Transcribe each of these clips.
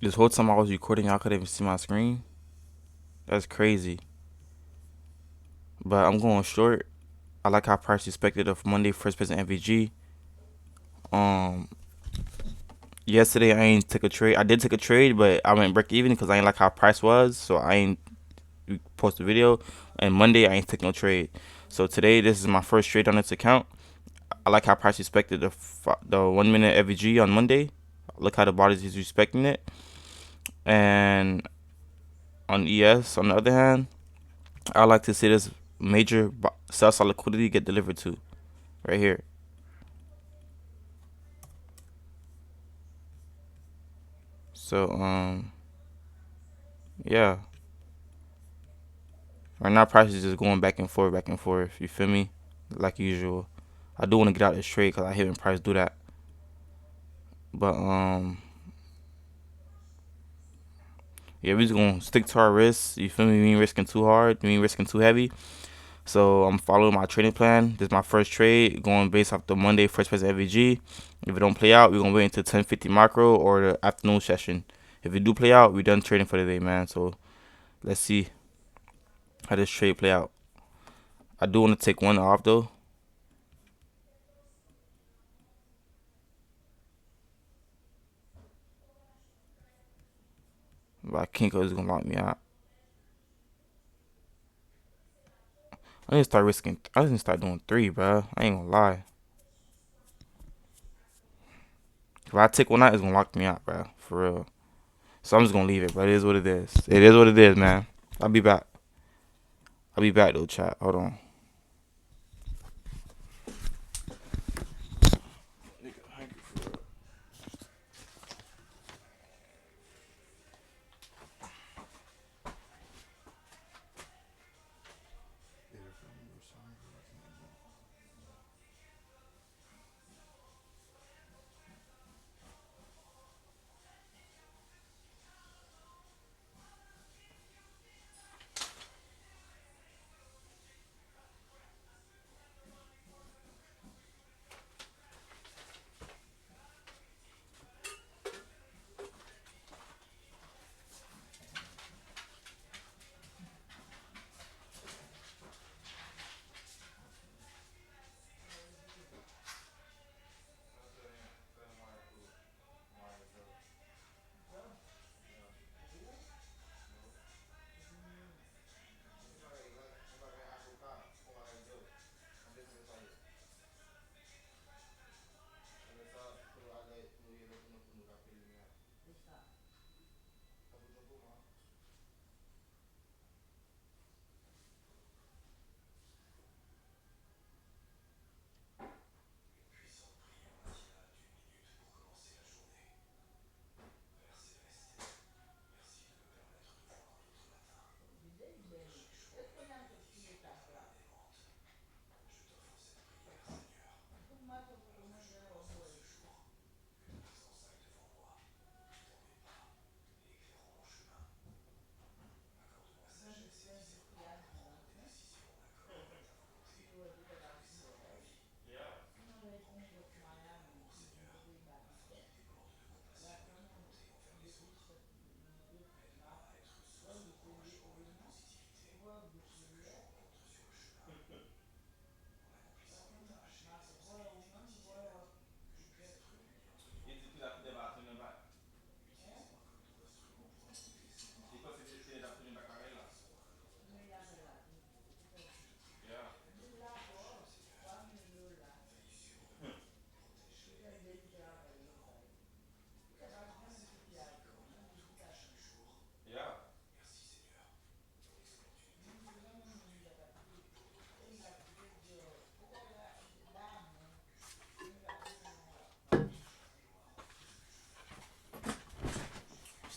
This whole time I was recording, y'all couldn't even see my screen. That's crazy. But I'm going short. I like how price respected of Monday first person MVG. Um, Yesterday I ain't took a trade. I did take a trade, but I went break even because I ain't like how price was, so I ain't post a video. And Monday I ain't took no trade. So today this is my first trade on this account. I like how price respected the 1 minute MVG on Monday. Look how the bodies is respecting it. And on ES, on the other hand, I like to see this major sell side liquidity get delivered to right here. So yeah. Right now price is just going back and forth, back and forth. You feel me? Like usual. I do want to get out this trade because I hate when price do that. But yeah, we just gonna stick to our risks. You feel me? We ain't risking too hard. We ain't risking too heavy. So I'm following my trading plan. This is my first trade, going based off the Monday first price FVG. If it don't play out, we're gonna wait until 10:50 macro or the afternoon session. If it do play out, we done trading for the day, man. So let's see how this trade play out. I do want to take one off though. But Kinko is gonna lock me out. I need to start risking. I need to start doing three, bro. I ain't gonna lie. If I take one out, it's gonna lock me out, bro. For real. So I'm just gonna leave it, but it is what it is. It is what it is, man. I'll be back. I'll be back though, chat. Hold on.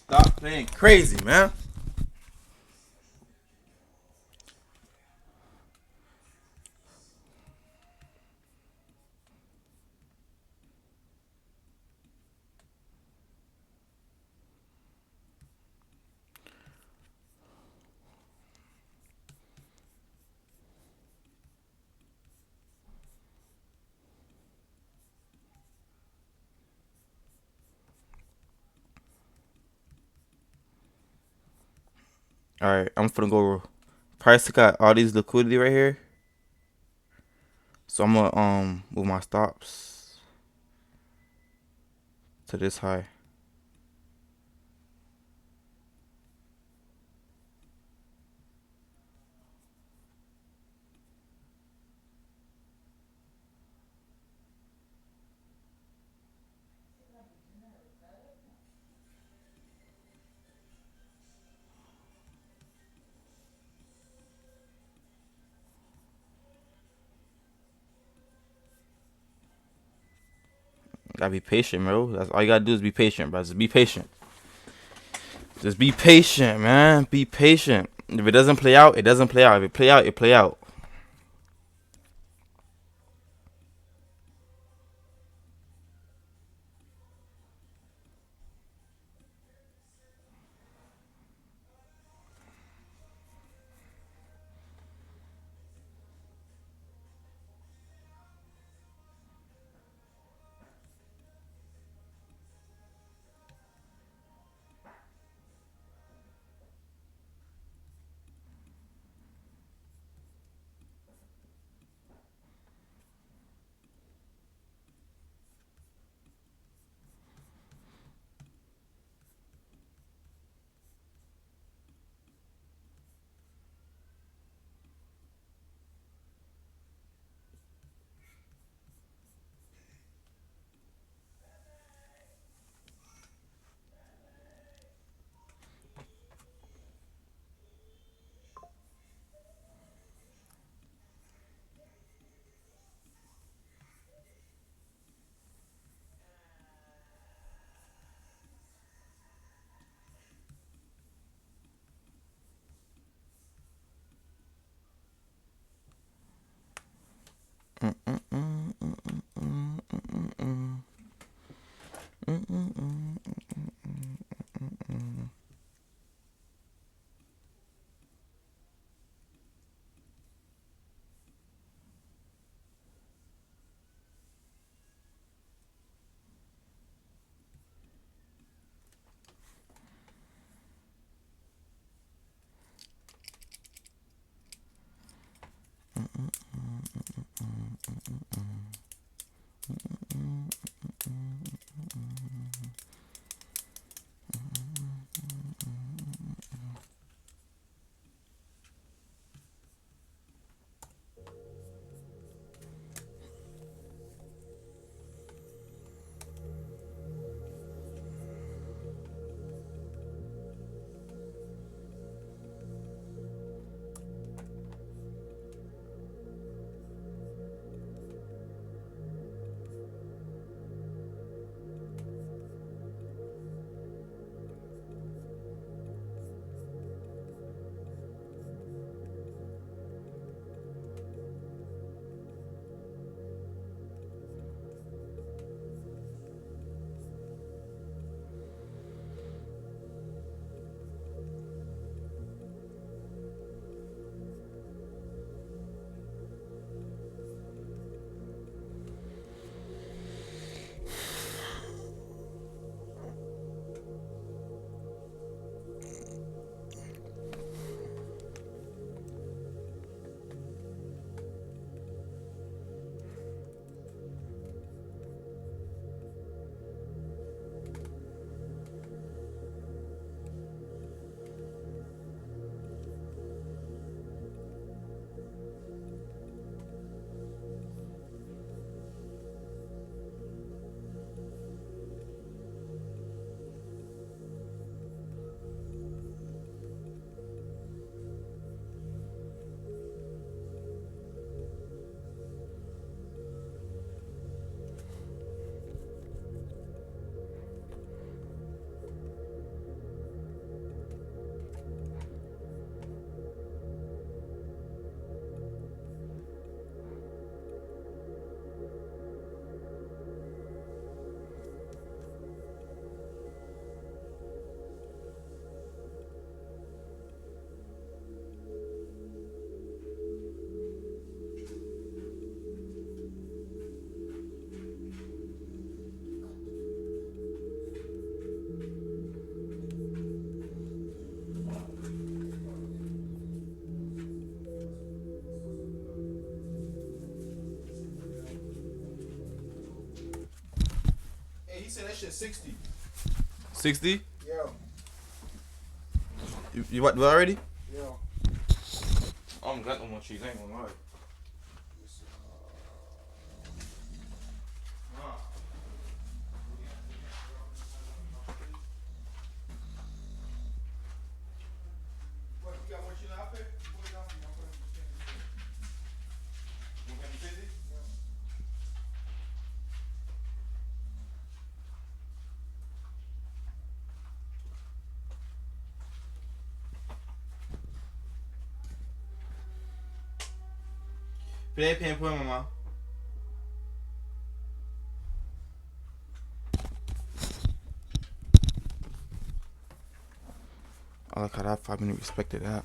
Stop playing crazy, man. All right, I'm finna go. Price got all these liquidity right here, so I'm gonna move my stops to this high. Gotta be patient, bro. That's all you gotta do is be patient, bro. Just be patient. Just be patient, man. Be patient. If it doesn't play out, it doesn't play out. If it play out, it play out. shit 60. 60? Yeah. You what already? Yeah. I don't got no more cheese, I ain't gonna lie. What, you got more cheese than I pay? Put it down for you, I'm putting it in the 150? If it ain't paying, put it in my mouth. I like how that 5 minute respected that.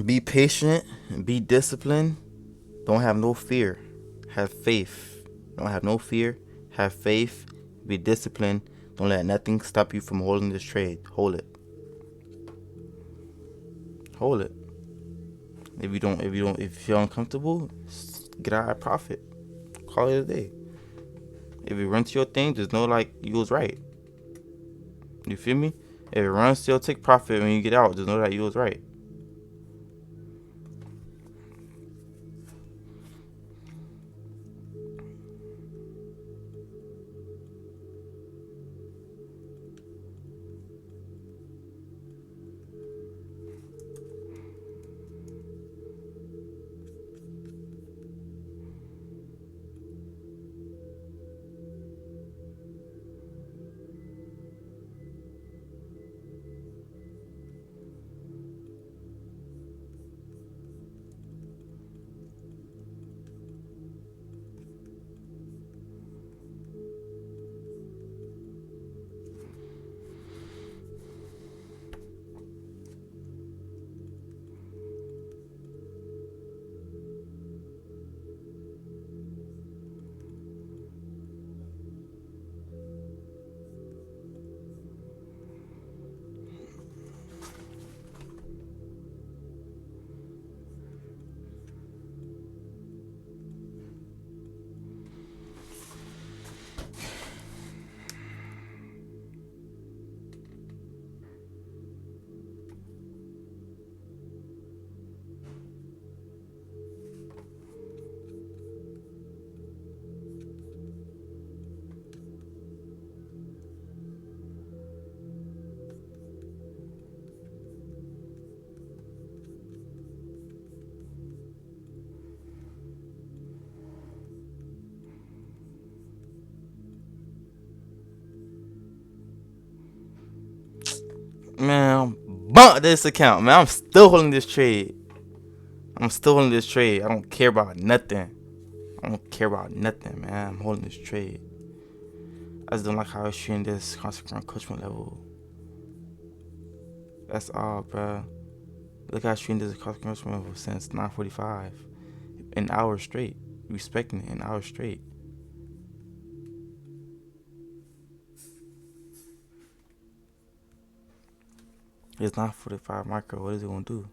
Be patient, be disciplined, don't have no fear, have faith. Don't have no fear, have faith, be disciplined, don't let nothing stop you from holding this trade. Hold it. Hold it. If you're uncomfortable, get out of profit. Call it a day. If it runs your thing, just know like you was right. You feel me? If it runs still take profit when you get out, just know that you was right. Man, I'm bought this account, man. I'm still holding this trade. I don't care about nothing. Man. I'm holding this trade. I just don't like how it's shooting this constant encroachment level. That's all, bro. Look how stream this across commercial level since 9:45, an hour straight. Respecting it, an hour straight. It's 9:45 micro. What is it gonna do?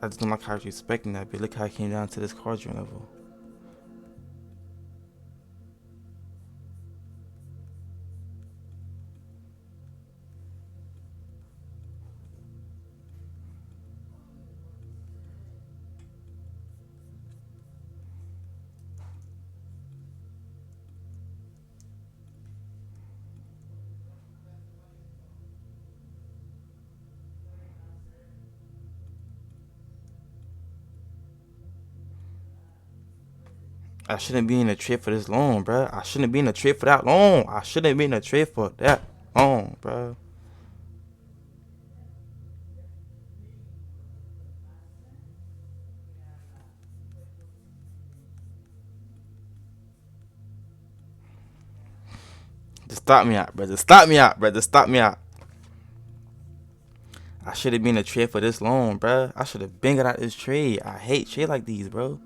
I just don't like how it's respecting that, but look how it came down to this quadrant level. I shouldn't be in a trade for this long, bro. I shouldn't be in a trade for that long. I shouldn't be in a trade for that long, bro. Just stop me out, brother. Stop me out, brother. Stop me out. I should have been in a trade for this long, bro. I should have been got out this trade. I hate trade like these, bro.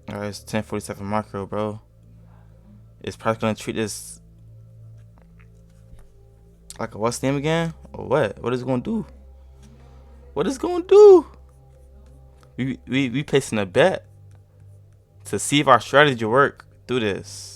Alright, it's 10:47 macro, bro. It's probably gonna treat this like a what's name again? Or what? What is it gonna do? What is it gonna do? We placing a bet to see if our strategy work through this.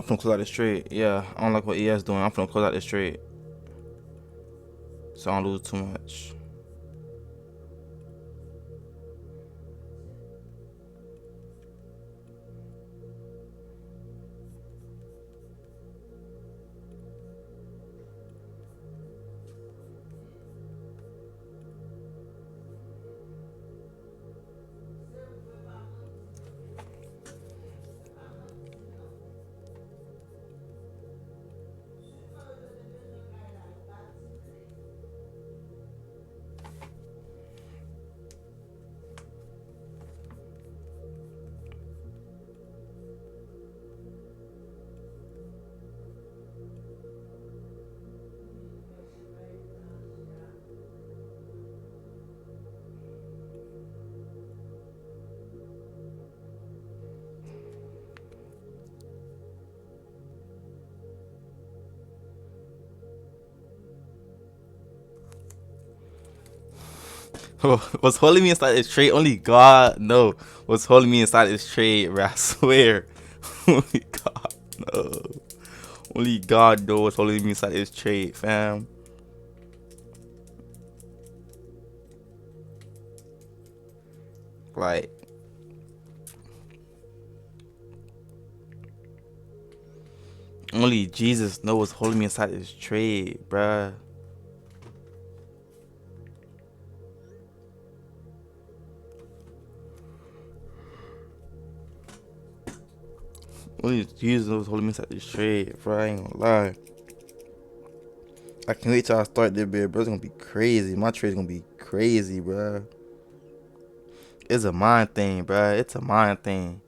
finna close out this trade. Yeah, I don't like what ES doing. I'm finna close out this trade, so I don't lose too much. What's holding me inside this trade? Only God know what's holding me inside this trade, bro. I swear. Only God know. Only God knows what's holding me inside this trade, fam. Like, only Jesus knows what's holding me inside this trade, bruh. Only Jesus knows what's holding me inside this trade, bro. I ain't gonna lie. I can't wait till I start this bit, bro. It's gonna be crazy. My trade's gonna be crazy, bro. It's a mind thing, bro. It's a mind thing.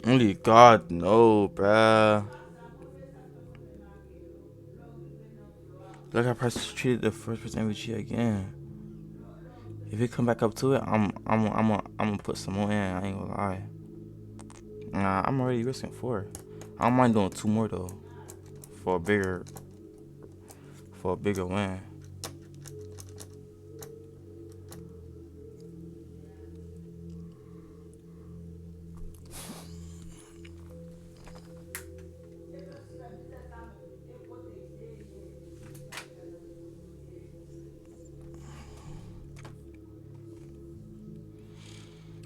Only God know, bruh. Look how price treated the first person MVG again. If it come back up to it, I'm gonna put some more in. I ain't gonna lie. Nah, I'm already risking 4. I don't mind doing 2 more though, for a bigger win.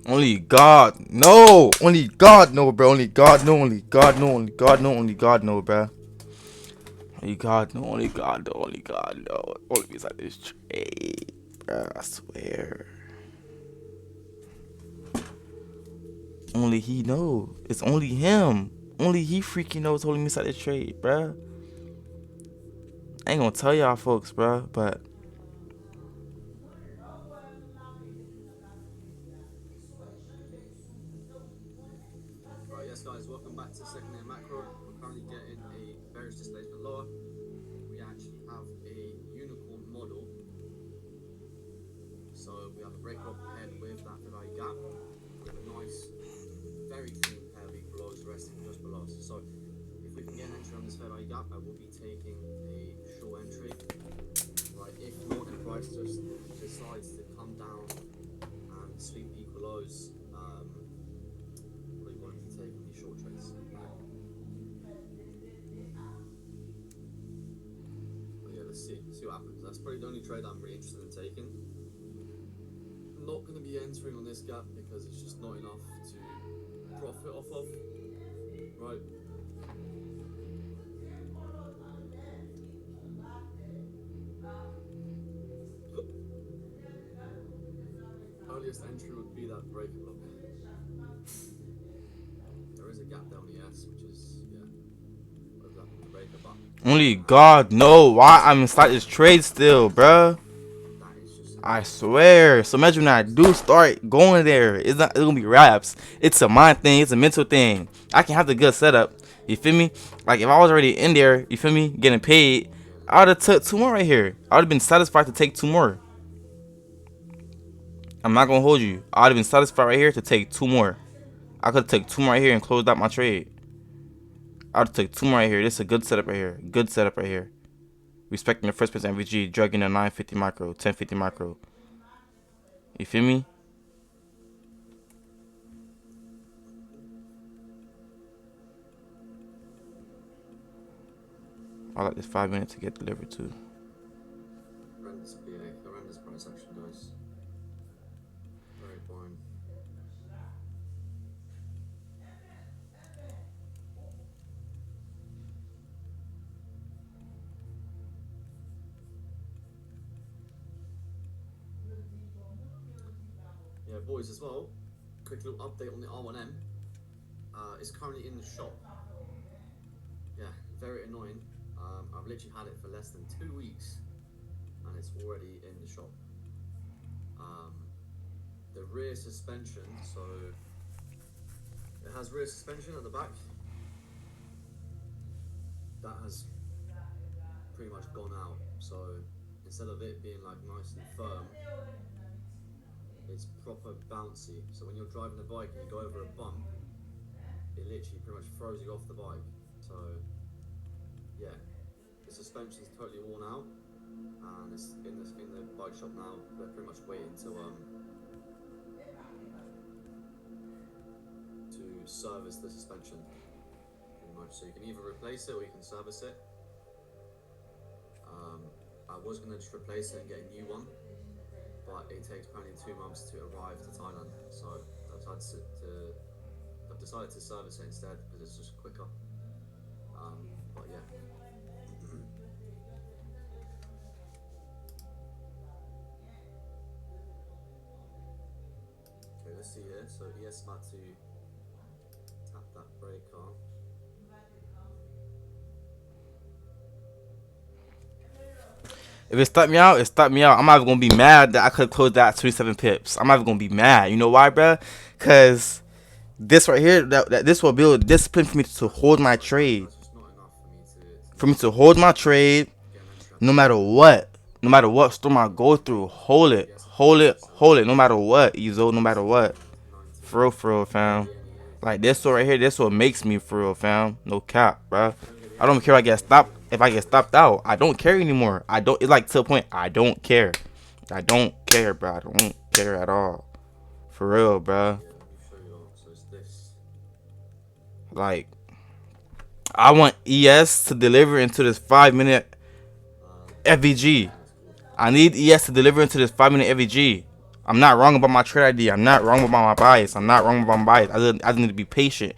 Only God no. Only God know, bro. Only God know. Only God know. Only God know. Only God know, bro. Only God know. Only God know. Only God know. Only means like this trade, bro. I swear. Only He know. It's only Him. Only He freaking knows holding me inside this trade, bro. I ain't gonna tell y'all folks, bro, but Right, yes guys, welcome back to Second Year Macro. We're currently getting a bearish displacement lower. We actually have a unicorn model. So we have a breaker up ahead with that fair value gap. We have a nice, very clean pair of equal lows resting just below us. So if we can get an entry on this fair value gap, I will be taking a short entry. Right, if not, and price just decides to come down and sweep equal lows, probably won't be taking these short trades. But yeah, let's see what happens. That's probably the only trade I'm really interested in taking. I'm not going to be entering on this gap because it's just not enough to profit off of. Right. Earliest entry would be that break block. There is a gap down the S, which is, yeah, overlapping the breaker, but only God know why I'm inside this trade still, bro. I swear. So imagine when I do start going there, it's gonna be raps. It's a mind thing. It's a mental thing. I can have the good setup. You feel me? Like if I was already in there, you feel me, getting paid, I would have took 2 more right here. I would have been satisfied to take 2 more. I'm not gonna hold you. I would have been satisfied right here to take 2 more. I could take 2 more right here and closed out my trade. I'd take 2 more right here. This is a good setup right here. Good setup right here. Respecting the first person MVG, drugging a 950 micro, 1050 micro. You feel me? I like this 5 minutes to get delivered to. Horrendous PA, horrendous price action, guys. Very boring. Yeah, boys, as well, quick little update on the R1M. It's currently in the shop. Yeah, very annoying. I've literally had it for less than 2 weeks and it's already in the shop. The rear suspension, so it has rear suspension at the back. That has pretty much gone out. So instead of it being like nice and firm, it's proper bouncy. So when you're driving a bike and you go over a bump, it literally pretty much throws you off the bike. So yeah, the suspension's totally worn out, and it's in the bike shop now. They're pretty much waiting to service the suspension, pretty much. So you can either replace it or you can service it. I was gonna just replace it and get a new one, but it takes apparently 2 months to arrive to Thailand. So I've decided to service it instead because it's just quicker. But yeah. Okay, let's see here. So ES about to tap that brake on. If it stopped me out, it stopped me out. I'm not even gonna be mad that I could have closed that at 27 pips. I'm not even gonna be mad. You know why, bro? Cause this right here, that this will build discipline for me to hold my trade. That's just not enough for me to For me to hold my trade, get an entry. no matter what. No matter what storm I go through, hold it, hold it, hold it. No matter what, Ezo, no matter what. For real, fam. Like this one right here, this what makes me for real, fam. No cap, bro. I don't care if I get stopped. If I get stopped out, I don't care anymore. I don't. It's like to the point. I don't care. I don't care, bro. I don't care at all. For real, bro. Yeah, let me show you all. So it's this. Like, I want ES to deliver into this 5-minute FVG. I need ES to deliver into this 5-minute FVG. I'm not wrong about my trade ID. I'm not wrong about my bias. I'm not wrong about my bias. I just need to be patient.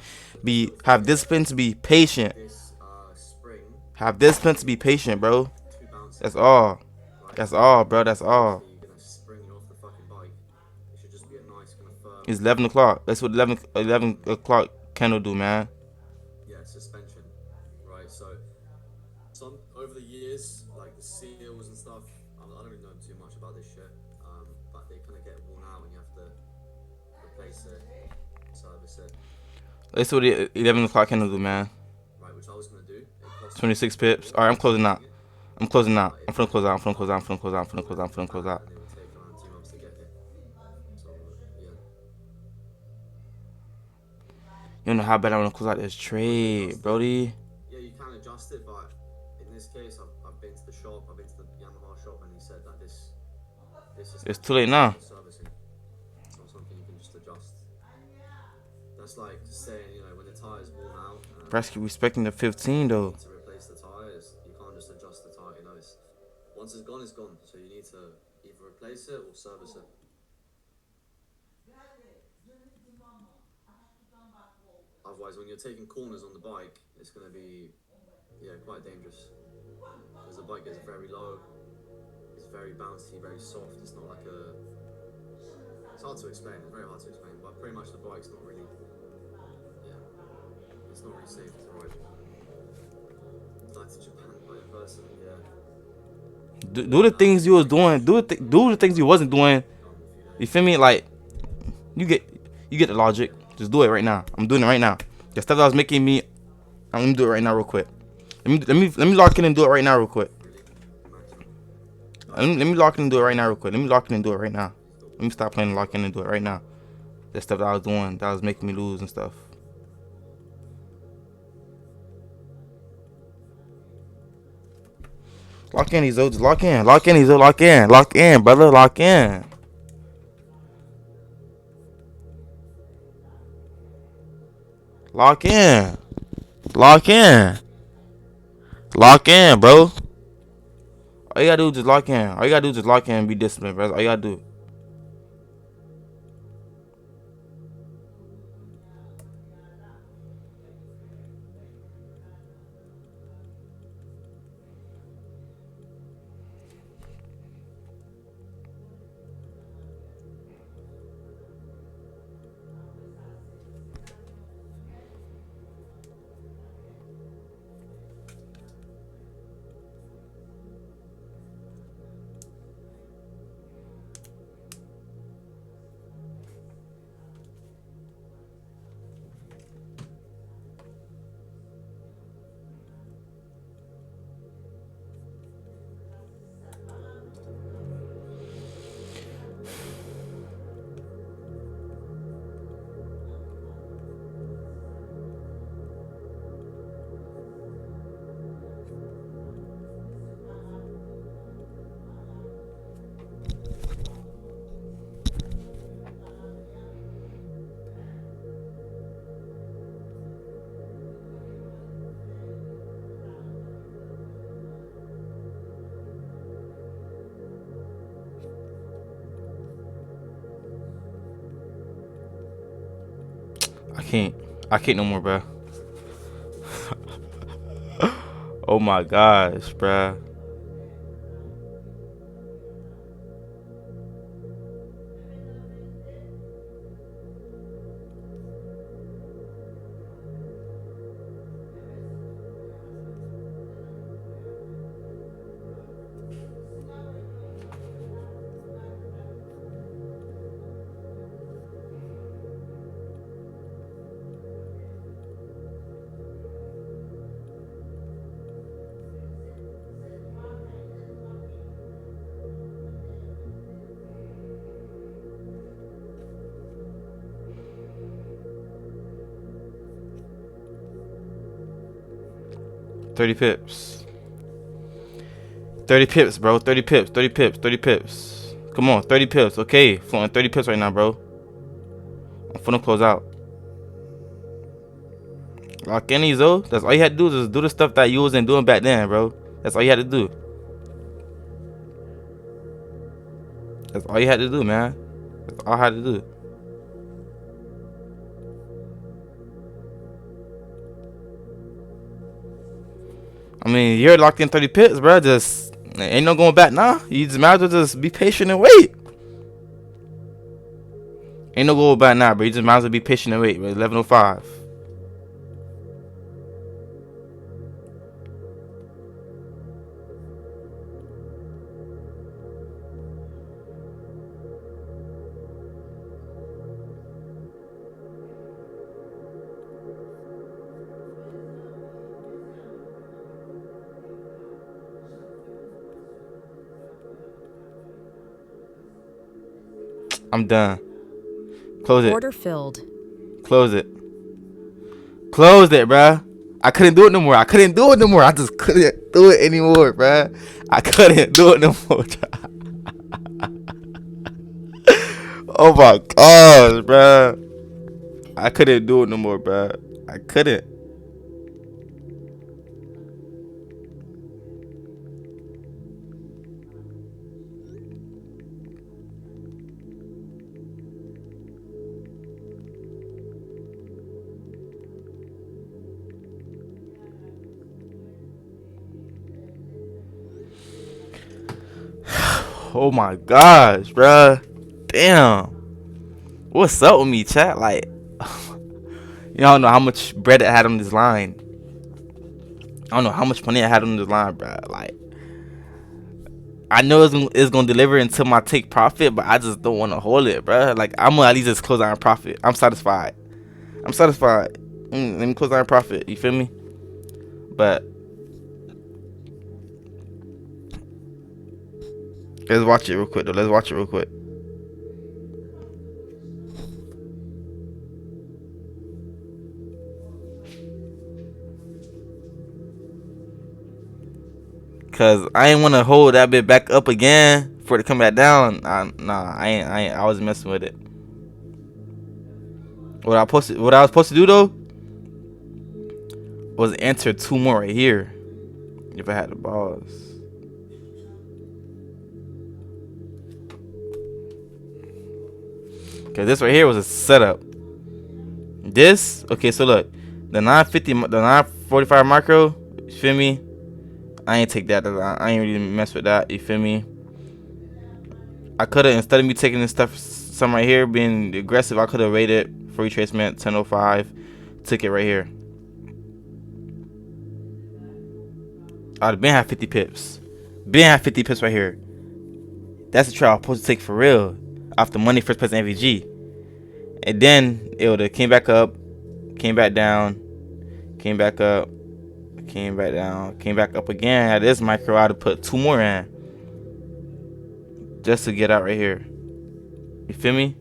Have discipline to be patient. This spring, Have discipline to be patient, bro. too bouncy. That's all. Like, That's all, bro. That's all. you're gonna spring you off the fucking bike. It should just be a nice kind of firm. It's 11 o'clock. That's what 11 o'clock candle do, man. Yeah, suspension, right? So some over the years, like the seals and stuff, I don't really know too much about this shit, but they kind of get worn out and you have to replace it, service it, That's what the 11 o'clock candle do, man. right? Which I was gonna do. It cost 26 pips. All right, I'm closing out. I'm closing out. I'm finna close out. I'm finna close out. I'm finna close out. I'm finna close out. I'm finna close out. And it would take around 2 months to get here. So yeah. You don't know how bad I want to close out this trade, Brody. Yeah, you can adjust it, but in this case, I've been to the shop, I've been to the Yamaha shop, and he said that this is It's too late now. servicing. It's not something you can just adjust. That's like saying, when the tire's worn out, Bresky respecting the 15 though. to replace the tires, you can't just adjust the tire. It's once it's gone, it's gone. So you need to either replace it or service it. Otherwise, when you're taking corners on the bike, it's going to be quite dangerous. Because the bike gets very low, it's very bouncy, very soft. It's not like it's hard to explain. It's very hard to explain. But pretty much the bike's not really, it's not really safe to ride. Like to Japan by a person, Do the things you was doing. Do the things you wasn't doing. You feel me? Like you get the logic. Just do it right now. I'm doing it right now. The stuff that was making me, I'm gonna do it right now, real quick. Let me lock in and do it right now, real quick. Let me lock in and do it right now, real quick. Let me lock in and do it right now. Let me stop playing and lock in and do it right now. The stuff that I was doing that was making me lose and stuff. Lock in, these just lock in. Lock in, these lock in. Lock in, brother. Lock in. Lock in. Lock in. Lock in, bro. All you gotta do is just lock in. All you gotta do is just lock in and be disciplined, bro. That's all you gotta do. I can't. I can't no more, bro. Oh my gosh, bro. $30. 30 pips, bro. 30 pips. 30 pips. 30 pips. Come on, 30 pips. Okay, floating 30 pips right now, bro. I'm finna close out. Lock in these, though. That's all you had to do is just do the stuff that you wasn't doing back then, bro. That's all you had to do. That's all you had to do, man. That's all I had to do. I mean, you're locked in 30 pips, bro. Just ain't no going back now. You just might as well just be patient and wait. Ain't no going back now, bro. You just might as well be patient and wait, bro. 11:05. I'm done. Close it. Order filled. Close it. Close it, bruh. I couldn't do it no more. I couldn't do it no more. I just couldn't do it anymore, bruh. I couldn't do it no more. Oh my gosh, bruh. I couldn't do it no more, bruh. I couldn't. Oh my gosh, bruh. Damn. What's up with me, chat? Like, y'all know how much bread I had on this line. I don't know how much money I had on this line, bruh. Like, I know it's gonna deliver until my take profit, but I just don't want to hold it, bruh. Like, I'm gonna at least just close out in profit. I'm satisfied. I'm satisfied. Let me close out in profit. You feel me? But let's watch it real quick, though. Let's watch it real quick. Cause I ain't want to hold that bit back up again for it to come back down. Nah, I was messing with it. What I was supposed to do though was enter two more right here. If I had the balls. Cause this right here was a setup. This, okay, so look, the 950, the 945 micro, you feel me? I ain't take that. I ain't really mess with that. You feel me? I could have, instead of me taking this stuff, some right here, being aggressive, I could have rated for retracement 1005. Took it right here. I'd have been have 50 pips. Been have 50 pips right here. That's the trade I was supposed to take for real. After Monday first place MVG. And then it would have came back up, came back down, came back up, came back down, came back up again. At this micro, I'd have put two more in. Just to get out right here. You feel me?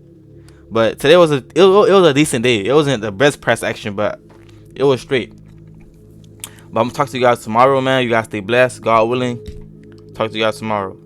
But today was it was a decent day. It wasn't the best price action, but it was straight. But I'm gonna talk to you guys tomorrow, man. You guys stay blessed, God willing. Talk to you guys tomorrow.